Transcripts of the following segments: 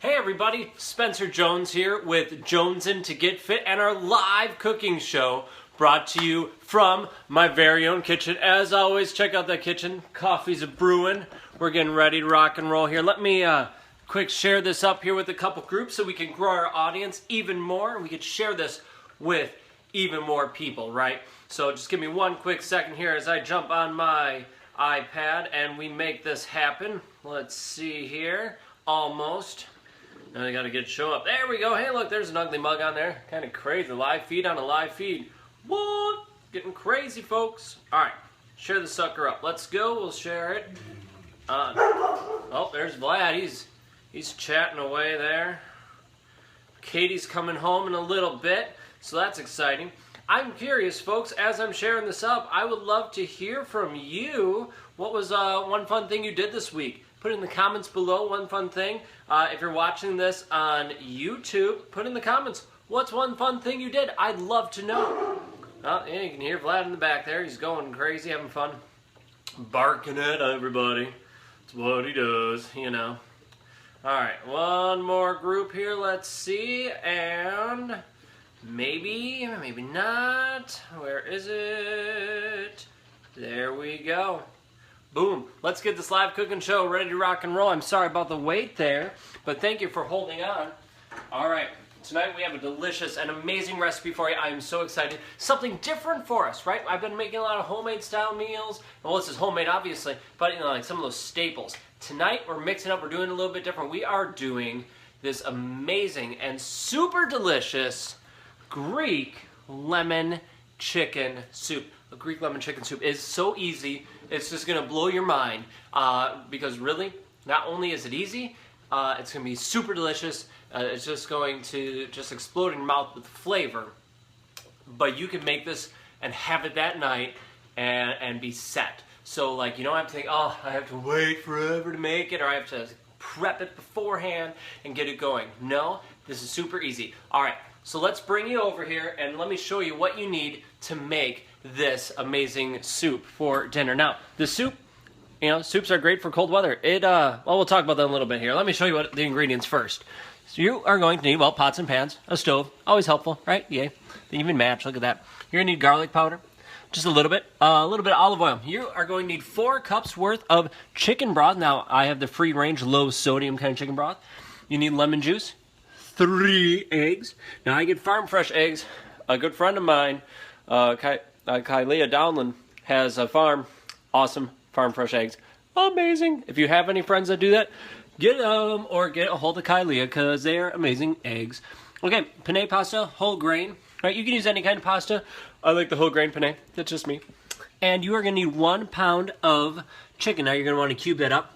Hey everybody, Spencer Jones here with Jonesin' to Get Fit and our live cooking show brought to you from my very own kitchen. As always, check out that kitchen. Coffee's a-brewing. We're getting ready to rock and roll here. Let me quick share this up here with a couple groups so we can grow our audience even more and we can share this with even more people, right? So just give me one quick second here as I jump on my iPad and we make this happen. Let's see here. Almost. Now I gotta get it show up. There we go. Hey, look, there's an ugly mug on there. Kind of crazy. Live feed on a live feed. What? Getting crazy, folks. All right, share the sucker up. Let's go. We'll share it. Oh, there's Vlad. He's chatting away there. Katie's coming home in a little bit, so that's exciting. I'm curious, folks, as I'm sharing this up, I would love to hear from you. What was one fun thing you did this week? Put in the comments below one fun thing. If you're watching this on YouTube, put in the comments, what's one fun thing you did? I'd love to know. Yeah, you can hear Vlad in the back there. He's going crazy, having fun. Barking at everybody. That's what he does, you know. All right, one more group here. Let's see. And maybe not. Where is it? There we go. Boom. Let's get this live cooking show ready to rock and roll. I'm sorry about the wait there, but thank you for holding on. All right. Tonight we have a delicious and amazing recipe for you. I am so excited. Something different for us, right? I've been making a lot of homemade style meals. Well, this is homemade, obviously, but you know, like some of those staples. Tonight we're mixing up. We're doing a little bit different. We are doing this amazing and super delicious Greek lemon chicken soup. A Greek lemon chicken soup is so easy. It's just going to blow your mind because really, not only is it easy, it's going to be super delicious. It's just going to just explode in your mouth with flavor. But you can make this and have it that night and be set. So like you don't have to think, oh, I have to wait forever to make it or I have to prep it beforehand and get it going. No, this is super easy. All right, so let's bring you over here and let me show you what you need to make this amazing soup for dinner. Now, the soup, you know, soups are great for cold weather. Well, we'll talk about that in a little bit here. Let me show you what the ingredients first. So you are going to need, well, pots and pans, a stove, always helpful, right? Yay. They even match, look at that. You're gonna need garlic powder, just a little bit of olive oil. You are going to need 4 cups worth of chicken broth. Now, I have the free range, low sodium kind of chicken broth. You need lemon juice, 3 eggs. Now, I get farm fresh eggs. A good friend of mine, Kylia Downland, has a farm, awesome farm fresh eggs. Amazing. If you have any friends that do that, get them or get a hold of Kylia because they are amazing eggs. Okay, penne pasta, whole grain. Right, you can use any kind of pasta. I like the whole grain penne. That's just me. And you are going to need 1 pound of chicken. Now you're going to want to cube that up.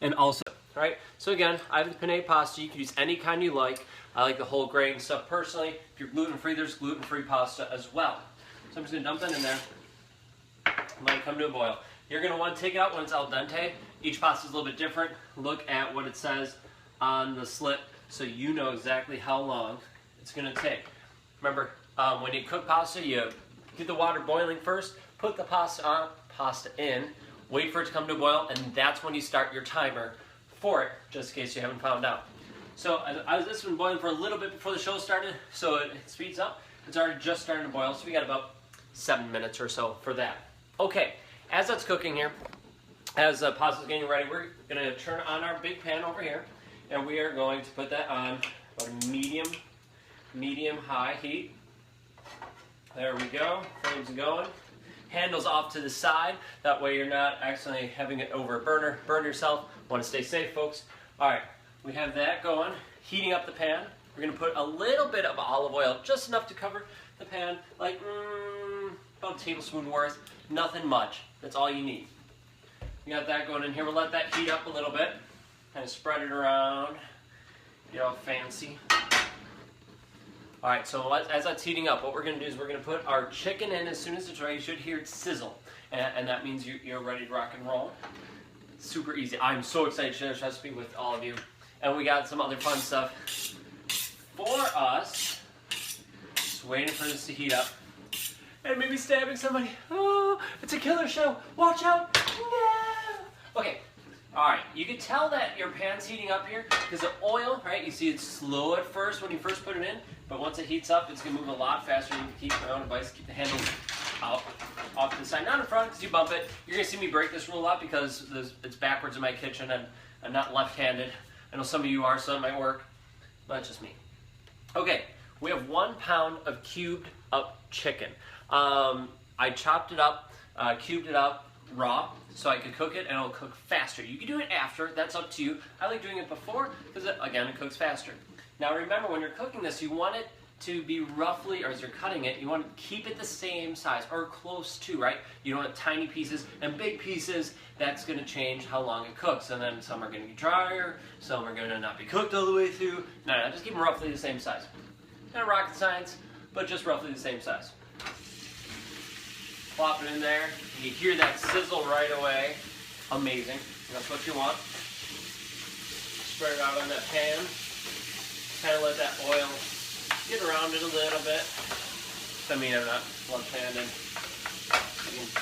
And also, right? So again, I have the penne pasta. You can use any kind you like. I like the whole grain stuff personally. If you're gluten-free, there's gluten-free pasta as well. So I'm just going to dump that in there. Let it come to a boil. You're going to want to take it out when it's al dente. Each pasta is a little bit different. Look at what it says on the slip so you know exactly how long it's going to take. Remember, when you cook pasta, you get the water boiling first, put the pasta in, wait for it to come to a boil, and that's when you start your timer for it, just in case you haven't found out. So this has been boiling for a little bit before the show started, so it speeds up. It's already just starting to boil, so we got about 7 minutes or so for that. Okay, as that's cooking here, as the pasta's getting ready, we're going to turn on our big pan over here, and we are going to put that on about a medium-high heat. There we go, flames going. Handles off to the side, that way you're not accidentally having it over a burner, burn yourself. Want to stay safe, folks. All right, we have that going, heating up the pan. We're going to put a little bit of olive oil, just enough to cover the pan, like about a tablespoon worth, nothing much. That's all you need. We got that going in here. We'll let that heat up a little bit, kind of spread it around, get all fancy. All right, so as that's heating up, what we're going to do is we're going to put our chicken in as soon as it's ready. You should hear it sizzle, and that means you're ready to rock and roll. Super easy. I'm so excited to share this recipe with all of you. And we got some other fun stuff for us. Just waiting for this to heat up. And maybe stabbing somebody. Oh, it's a killer show. Watch out. No. Okay, All right, you can tell that your pan's heating up here because the oil, right, you see it's slow at first when you first put it in, but once it heats up, it's going to move a lot faster. You can keep my own advice, keep the handle out, off to the side, not in front because you bump it. You're going to see me break this rule a lot because it's backwards in my kitchen and I'm not left-handed. I know some of you are, so it might work, but it's just me. Okay, we have 1 pound of cubed up chicken. I chopped it up, cubed it up raw, so I could cook it and it'll cook faster. You can do it after, that's up to you. I like doing it before because, again, it cooks faster. Now remember, when you're cooking this, you want it to be roughly, or as you're cutting it, you want to keep it the same size, or close to, right? You don't want tiny pieces and big pieces. That's going to change how long it cooks. And then some are going to be drier, some are going to not be cooked all the way through. No, just keep them roughly the same size. Not rocket science, but just roughly the same size. Plop it in there. You hear that sizzle right away. Amazing. That's what you want. Spread it out on that pan. Kind of let that oil get around it a little bit. I mean, I'm not left-handed. You can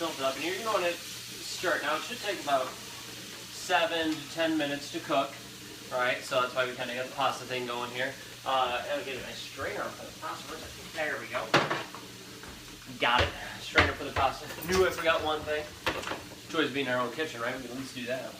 tilt it up, and you're going to stir it. Now, it should take about 7 to 10 minutes to cook. All right, so that's why we kind of got the pasta thing going here. And get a nice strainer for the pasta. There we go. Got it. Strainer for the pasta. Knew I forgot one thing. Joys being in our own kitchen, right? We can at least do that.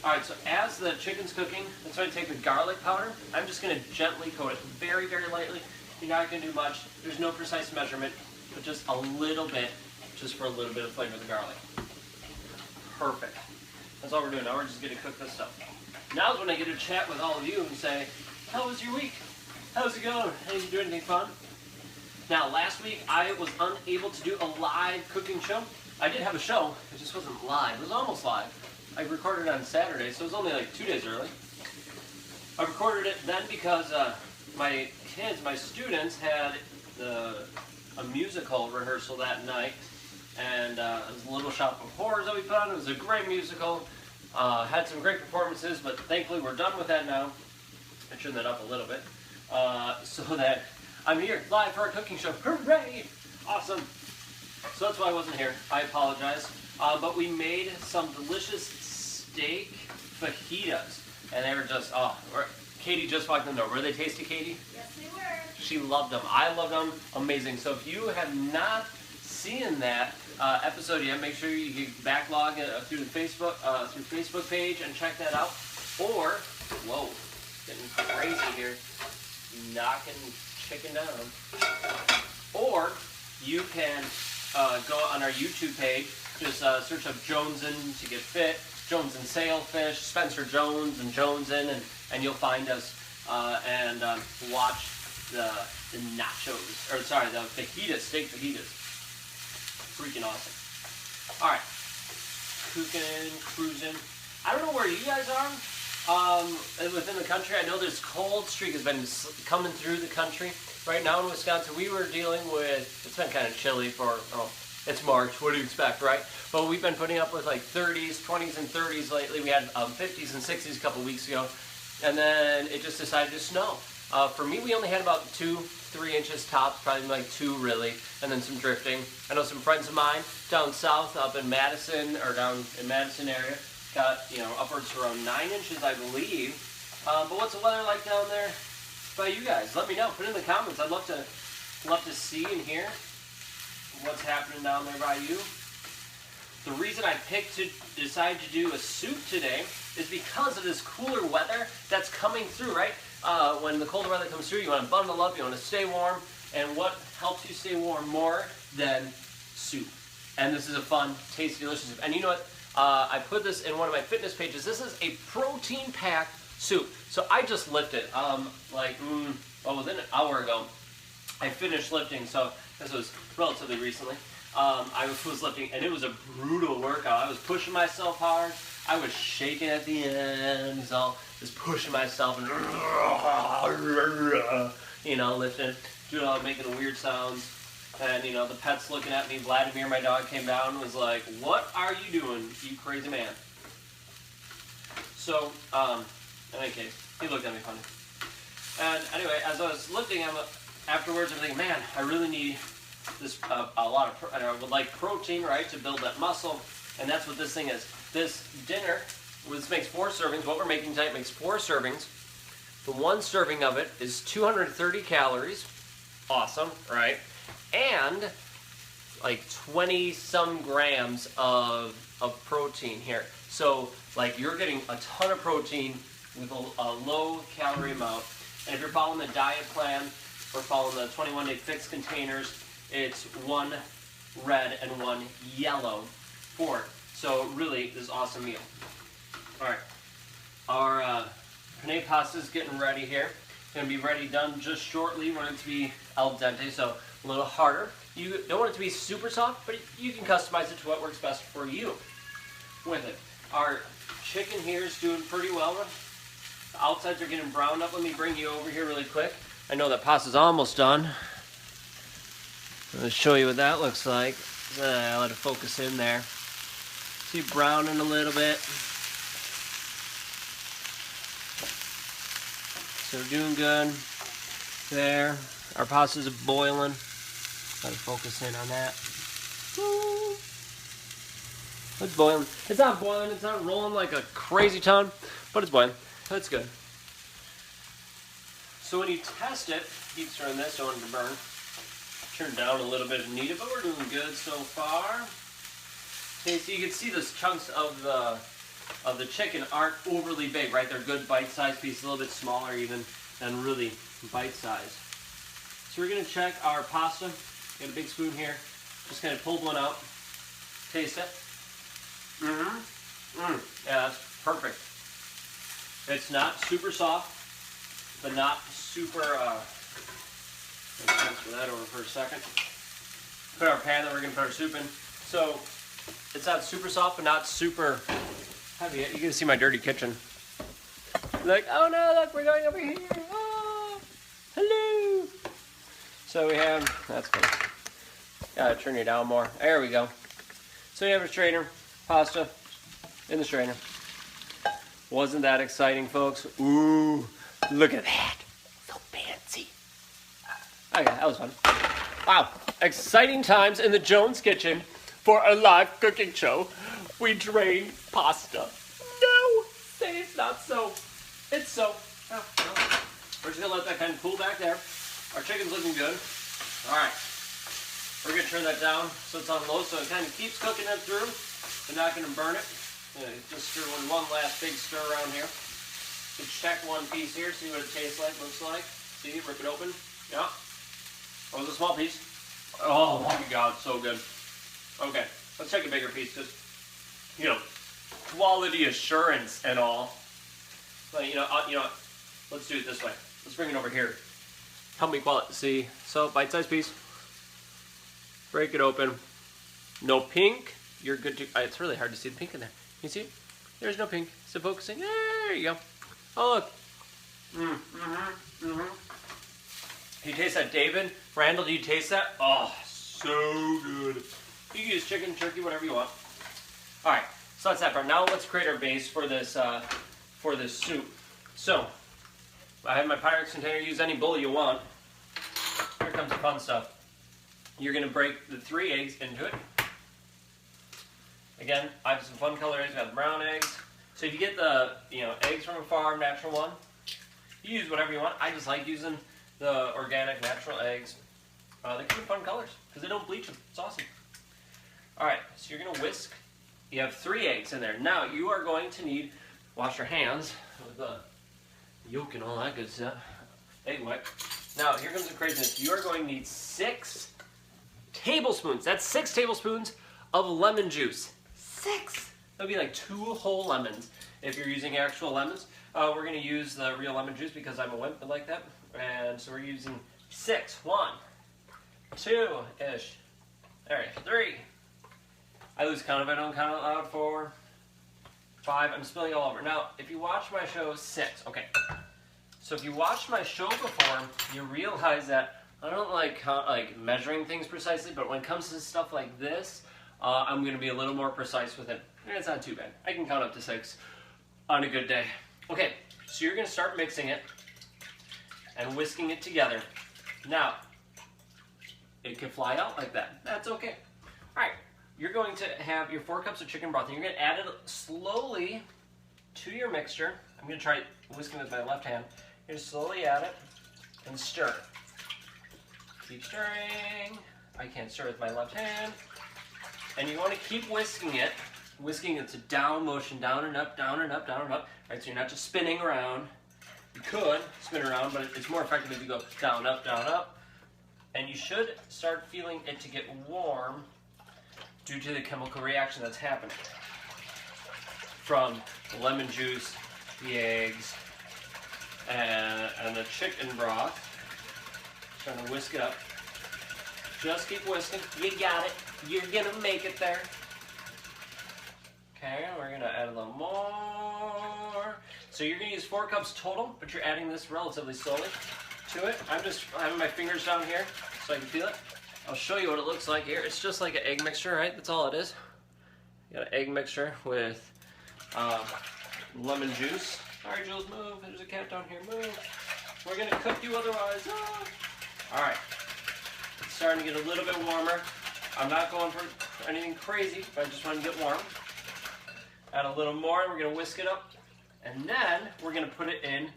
Alright, so as the chicken's cooking, that's why I take the garlic powder. I'm just going to gently coat it very, very lightly. You're not going to do much. There's no precise measurement, but just a little bit, just for a little bit of flavor of the garlic. Perfect. That's all we're doing. Now we're just going to cook this stuff. Now's when I get to chat with all of you and say, how was your week? How's it going? Did you do anything fun? Now, last week, I was unable to do a live cooking show. I did have a show, it just wasn't live. It was almost live. I recorded it on Saturday, so it was only like 2 days early. I recorded it then because my kids, my students, had a musical rehearsal that night. And it was Little Shop of Horrors that we put on. It was a great musical. Had some great performances, but thankfully we're done with that now. I turned that up a little bit. So that I'm here live for our cooking show. Hooray! Awesome. So that's why I wasn't here. I apologize. But we made some delicious steak fajitas. And they were just, Katie just walked in the door. Were they tasty, Katie? Yes, they were. She loved them. I loved them. Amazing. So if you have not seen that episode yet, make sure you can backlog through the Facebook page and check that out. Or, whoa, getting crazy here. Knocking chicken down. Or you can go on our YouTube page, just search up Jonesin to Get Fit, Jonesin Sailfish, Spencer Jones and Jonesin, and you'll find us and watch the nachos, or sorry, the fajitas, steak fajitas. Freaking awesome. All right, cooking, cruising. I don't know where you guys are. Within the country, I know this cold streak has been coming through the country. Right now in Wisconsin, we were dealing with, it's been kind of chilly for, it's March, what do you expect, right? But we've been putting up with like 30s, 20s, and 30s lately. We had 50s and 60s a couple weeks ago, and then it just decided to snow. For me, we only had about 2-3 inches tops, probably like 2 really, and then some drifting. I know some friends of mine down south, up in Madison, or down in Madison area, got, upwards to around 9 inches, I believe. But what's the weather like down there by you guys? Let me know. Put it in the comments. I'd love to see and hear what's happening down there by you. The reason I picked to decide to do a soup today is because of this cooler weather that's coming through, right? When the colder weather comes through, you want to bundle up, you want to stay warm, and what helps you stay warm more than soup? And this is a fun, tasty, delicious soup. And you know what? I put this in one of my fitness pages. This is a protein-packed soup. So I just lifted, within an hour ago, I finished lifting. So this was relatively recently. I was lifting, and it was a brutal workout. I was pushing myself hard. I was shaking at the end, so just pushing myself and lifting, doing all making weird sounds. And the pet's looking at me. Vladimir, my dog, came down and was like, "What are you doing, you crazy man?" So, in any case, he looked at me funny. And anyway, as I was lifting, afterwards I'm thinking, man, I really need this I would like protein, right, to build that muscle, and that's what this thing is. this dinner, this makes 4 servings. What we're making tonight makes 4 servings. The 1 serving of it is 230 calories. Awesome, right? And like 20 some grams of protein here. So like you're getting a ton of protein with a low calorie amount. And if you're following the diet plan or following the 21-day fixed containers, it's 1 red and 1 yellow for it. So really, this is an awesome meal. All right, our penne pasta is getting ready here. Gonna be ready, done just shortly. We want it to be al dente, so a little harder. You don't want it to be super soft, but you can customize it to what works best for you with it. Our chicken here is doing pretty well. The outsides are getting browned up. Let me bring you over here really quick. I know that pasta's almost done. I'm gonna show you what that looks like. I'll let it focus in there. See, browning a little bit. So we're doing good there. Our pasta's boiling. Let it focus in on that. Woo. It's boiling. It's not boiling. It's not rolling like a crazy ton, but it's boiling. That's good. So when you test it, keep turning this, don't want it to burn. Turn down a little bit if needed, but we're doing good so far. Okay, so you can see those chunks of the chicken aren't overly big, right? They're good bite-sized pieces, a little bit smaller even than really bite-sized. So we're gonna check our pasta. Got a big spoon here. Just kind of pulled one out. Taste it. Yeah, that's perfect. It's not super soft, but not super. Let's transfer that over for a second. Put our pan that we're gonna put our soup in. So it's not super soft, but not super heavy. You can see my dirty kitchen. Like, oh no, look, we're going over here. Oh, hello. So we have, that's good. Gotta turn you down more. There we go. So you have a strainer, pasta in the strainer. Wasn't that exciting, folks? Ooh, look at that. So fancy. Okay, that was fun. Wow, exciting times in the Jones kitchen for a live cooking show. We drain pasta. No, say it's not so. It's so. Oh, no. We're just gonna let that kind of cool back there. Our chicken's looking good. All right, we're gonna turn that down so it's on low, so it kind of keeps cooking it through. We're not gonna burn it. Just stir one last big stir around here. So check one piece here, see what it tastes like, looks like. See, rip it open. Yeah. Oh, it's a small piece. Oh my God, so good. Okay, let's take a bigger piece, just, you know, quality assurance and all. But you know, let's do it this way. Let's bring it over here. Help me quality. See, so bite-sized piece. Break it open. No pink. You're good to. It's really hard to see the pink in there. You see? There's no pink. So focusing. There you go. Oh look. You taste that, David? Randall, do you taste that? Oh, so good. You can use chicken, turkey, whatever you want. All right, so that's that part. Now let's create our base for this soup. So I have my Pyrex container. Use any bowl you want. Here comes the fun stuff. You're gonna break the 3 eggs into it. Again, I have some fun color eggs. I have brown eggs. So if you get the eggs from a farm, natural one, you use whatever you want. I just like using the organic natural eggs. They come in fun colors because they don't bleach them. It's awesome. All right, so you're gonna whisk. You have 3 eggs in there. Now you are going to need, wash your hands with the yolk and all that good stuff. Egg white. Now here comes the craziness. You are going to need 6 tablespoons. That's 6 tablespoons of lemon juice. 6. That would be like 2 whole lemons if you're using actual lemons. We're going to use the real lemon juice because I'm a wimp like that. And so we're using 6. 1, 2-ish. There, 3. I lose count if I don't count out loud. 4, 5. I'm spilling all over. Now, if you watch my show, 6. Okay. So if you watched my show before, you realize that I don't like measuring things precisely, but when it comes to stuff like this, I'm going to be a little more precise with it. And it's not too bad. I can count up to 6 on a good day. Okay, so you're going to start mixing it and whisking it together. Now, it can fly out like that. That's okay. All right, you're going to have your 4 cups of chicken broth, and you're going to add it slowly to your mixture. I'm going to try whisking with my left hand. You're going to slowly add it and stir. Keep stirring. I can't stir with my left hand. And you want to keep whisking it. Whisking it's a down motion, down and up, down and up, down and up. Right, so you're not just spinning around. You could spin around, but it's more effective if you go down, up, down, up. And you should start feeling it to get warm due to the chemical reaction that's happening from the lemon juice, the eggs, and the chicken broth. Trying to whisk it up. Just keep whisking. You got it. You're gonna make it there. Okay, we're gonna add a little more. So you're gonna use 4 cups total, but you're adding this relatively slowly to it. I'm just having my fingers down here so I can feel it. I'll show you what it looks like here. It's just like an egg mixture, right? That's all it is. You got an egg mixture with lemon juice. Sorry, Jules, move. There's a cat down here. Move. We're gonna cook you otherwise. Oh. All right. It's starting to get a little bit warmer. I'm not going for anything crazy, but I just want to get warm. Add a little more, and we're going to whisk it up. And then we're going to put it in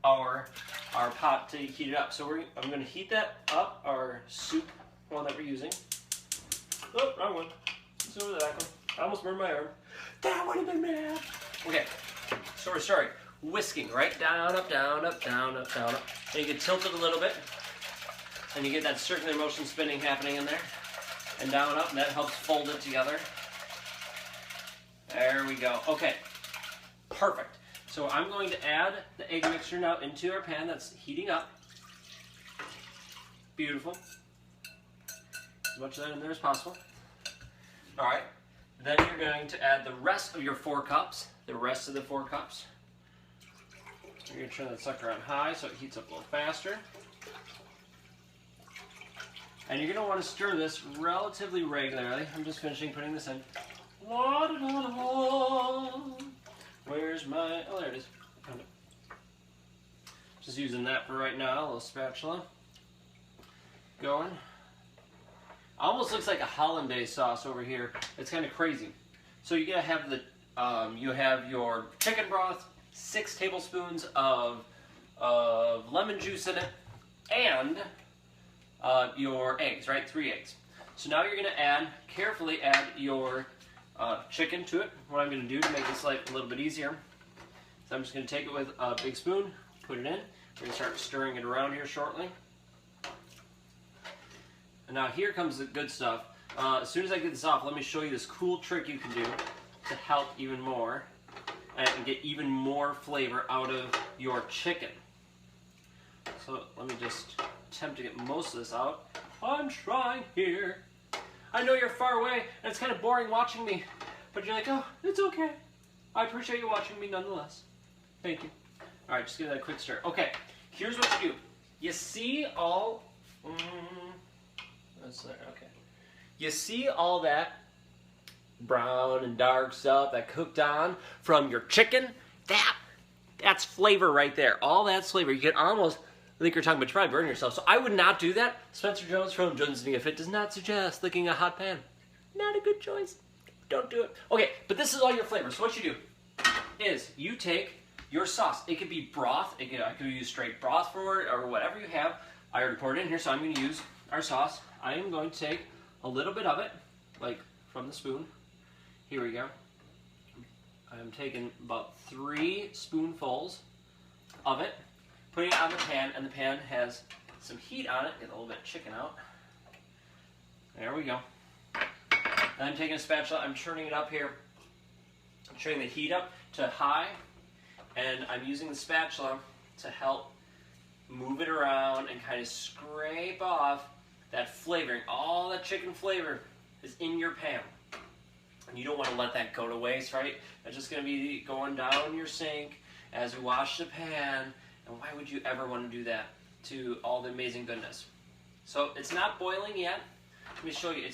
our pot to heat it up. So I'm going to heat that up, our soup one that we're using. Oh, wrong one. Let's go to that one. I almost burned my arm. That would have been bad. Okay, so we're starting. Whisking, right? Down, up, down, up, down, up, down, up. And you can tilt it a little bit. And you get that circular motion spinning happening in there. And down, up, and that helps fold it together. There we go. Okay, perfect. So I'm going to add the egg mixture now into our pan that's heating up. Beautiful. As much of that in there as possible. All right, then you're going to add the rest of your 4 cups, the rest of the 4 cups. You're going to turn that sucker on high so it heats up a little faster. And you're going to want to stir this relatively regularly. I'm just finishing putting this in. Where's my... Oh, there it is. Found it. Just using that for right now. A little spatula. Going. Almost looks like a hollandaise sauce over here. It's kind of crazy. So you're going to have the... you have your chicken broth, 6 tablespoons of lemon juice in it, and your eggs, right? 3 eggs. So now you're going to carefully add your chicken to it. What I'm going to do to make this life a little bit easier, so I'm just going to take it with a big spoon, put it in. We're going to start stirring it around here shortly. And now here comes the good stuff. As soon as I get this off, let me show you this cool trick you can do to help even more and get even more flavor out of your chicken. So let me just attempt to get most of this out. I'm trying here. I know you're far away and it's kind of boring watching me, but you're like, oh, it's okay. I appreciate you watching me nonetheless. Thank you. All right, just give that a quick stir. Okay, here's what you do. You see all, that's there, okay. You see all that brown and dark stuff that cooked on from your chicken? That's flavor right there. All that's flavor. You can almost, I think you're talking about you probably burn yourself. So I would not do that. Spencer Jones from Jones to Get Fit does not suggest licking a hot pan. Not a good choice. Don't do it. Okay, but this is all your flavor. So what you do is you take your sauce. It could be broth. I could use straight broth for it or whatever you have. I already poured it in here, so I'm going to use our sauce. I am going to take a little bit of it, like from the spoon. Here we go. I'm taking about 3 spoonfuls of it, putting it on the pan, and the pan has some heat on it. Get a little bit of chicken out. There we go. And I'm taking a spatula, I'm turning it up here. I'm turning the heat up to high, and I'm using the spatula to help move it around and kind of scrape off that flavoring. All that chicken flavor is in your pan. And you don't want to let that go to waste, right? That's just going to be going down your sink as we wash the pan. And why would you ever want to do that to all the amazing goodness? So it's not boiling yet. Let me show you.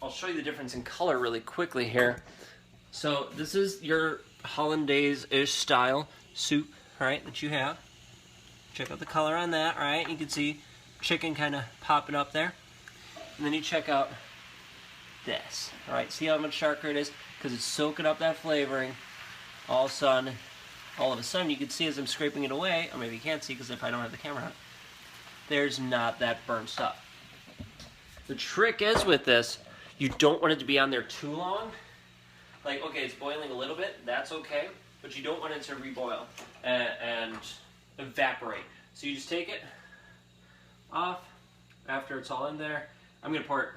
I'll show you the difference in color really quickly here. So this is your hollandaise-ish style soup, right, that you have. Check out the color on that, right? You can see chicken kind of popping up there. And then you check out this. All right, see how much darker it is? Because it's soaking up that flavoring. All of a sudden, you can see as I'm scraping it away, or maybe you can't see because if I don't have the camera on, there's not that burnt stuff. The trick is with this, you don't want it to be on there too long. Like, okay, it's boiling a little bit, that's okay, but you don't want it to reboil and evaporate. So you just take it off after it's all in there. I'm gonna pour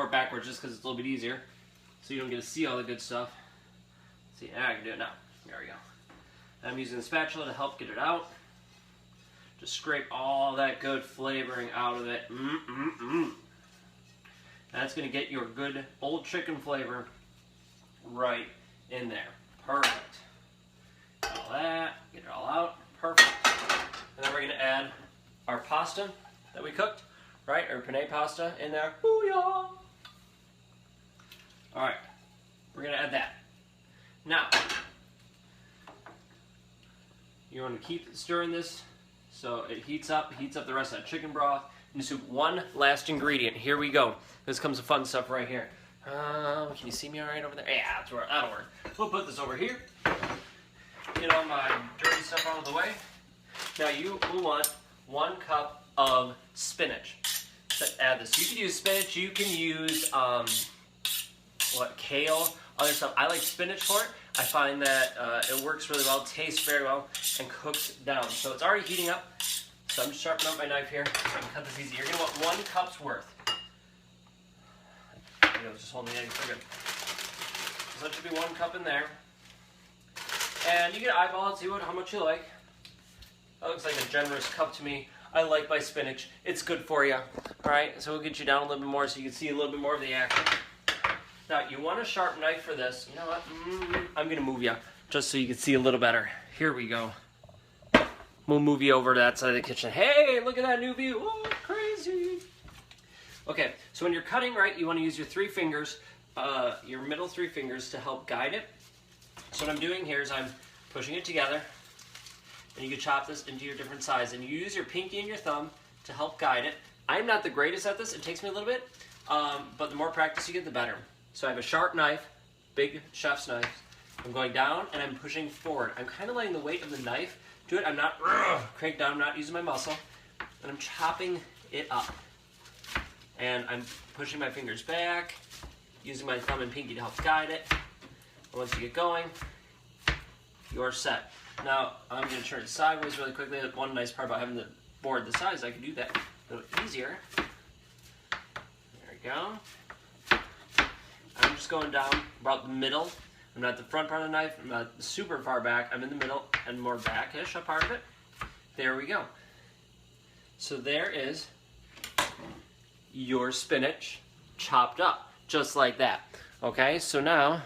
it backwards just because it's a little bit easier, so you don't get to see all the good stuff. See, now I can do it now. There we go. I'm using the spatula to help get it out. Just scrape all that good flavoring out of it. That's gonna get your good old chicken flavor right in there. Perfect. All that, get it all out. Perfect. And then we're gonna add our pasta that we cooked, right? Our penne pasta in there. Booyah! All right, we're gonna add that. Now, you want to keep stirring this so it heats up the rest of that chicken broth. And just one last ingredient. Here we go. This comes the fun stuff right here. Can you see me all right over there? Yeah, that'll work. We'll put this over here. Get all my dirty stuff out of the way. Now you will want 1 cup of spinach to add this. You can use spinach. You can use kale, other stuff. I like spinach for it. I find that it works really well, tastes very well, and cooks down. So it's already heating up. So I'm just sharpening up my knife here so I can cut this easy. You're gonna want 1 cup's worth. I was just holding the egg. We're good. So that should be 1 cup in there. And you can eyeball it, see how much you like. That looks like a generous cup to me. I like my spinach. It's good for you. All right, so we'll get you down a little bit more so you can see a little bit more of the action. Now, you want a sharp knife for this. You know what? I'm going to move you just so you can see a little better. Here we go. We'll move you over to that side of the kitchen. Hey, look at that new view. Oh, crazy. Okay, so when you're cutting, right, you want to use your 3 fingers, your middle 3 fingers to help guide it. So what I'm doing here is I'm pushing it together, and you can chop this into your different sizes. And you use your pinky and your thumb to help guide it. I'm not the greatest at this. It takes me a little bit, but the more practice you get, the better. So I have a sharp knife, big chef's knife. I'm going down and I'm pushing forward. I'm kind of letting the weight of the knife do it. I'm not cranked down, I'm not using my muscle. And I'm chopping it up. And I'm pushing my fingers back, using my thumb and pinky to help guide it. And once you get going, you're set. Now, I'm going to turn it sideways really quickly. One nice part about having the board the size, I can do that a little easier. There we go. I'm just going down about the middle. I'm not the front part of the knife. I'm not super far back. I'm in the middle and more back-ish a part of it. There we go. So there is your spinach chopped up, just like that. Okay, so now,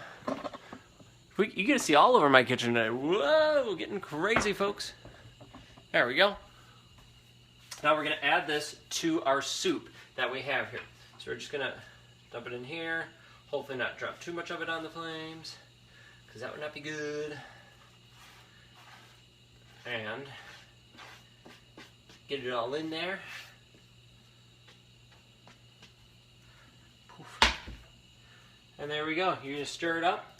you get to see all over my kitchen today. Whoa, getting crazy, folks. There we go. Now we're going to add this to our soup that we have here. So we're just going to dump it in here. Hopefully not drop too much of it on the flames, because that would not be good. And get it all in there. Poof. And there we go. You're going to stir it up.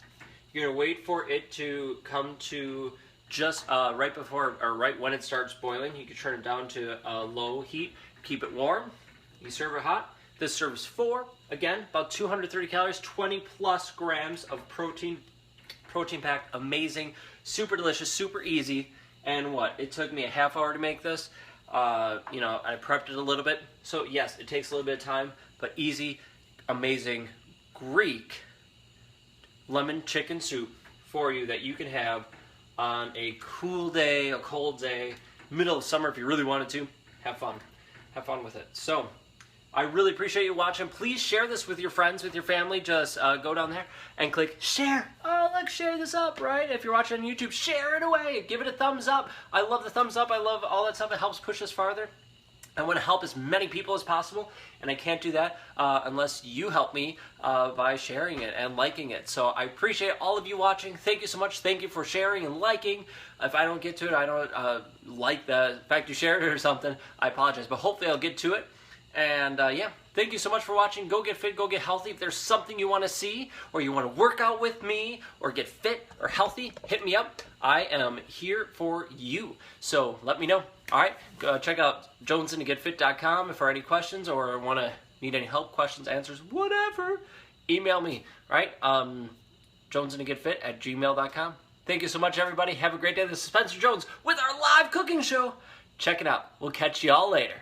You're going to wait for it to come to just right before, or right when it starts boiling. You can turn it down to low heat. Keep it warm. You serve it hot. This serves 4. Again, about 230 calories, 20 plus grams of protein. Protein packed, amazing, super delicious, super easy. And what? It took me a half hour to make this. You know, I prepped it a little bit. So yes, it takes a little bit of time, but easy, amazing Greek lemon chicken soup for you that you can have on a cool day, a cold day, middle of summer if you really wanted to. Have fun. Have fun with it. So, I really appreciate you watching. Please share this with your friends, with your family. Just go down there and click share. Oh, look, share this up, right? If you're watching on YouTube, share it away. Give it a thumbs up. I love the thumbs up. I love all that stuff. It helps push us farther. I want to help as many people as possible, and I can't do that unless you help me by sharing it and liking it. So I appreciate all of you watching. Thank you so much. Thank you for sharing and liking. If I don't get to it, I don't like the fact you shared it or something, I apologize. But hopefully I'll get to it. And yeah, Thank you so much for watching. Go get fit, go get healthy. If there's something you want to see, or you want to work out with me, or get fit or healthy, hit me up. I am here for you. So let me know. All right, check out jonesandtogetfit.com for any questions, or need any help, questions, answers, whatever. Email me. All right, jonesandtogetfit@gmail.com. Thank you so much, everybody. Have a great day. This is Spencer Jones with our live cooking show. Check it out. We'll catch you all later.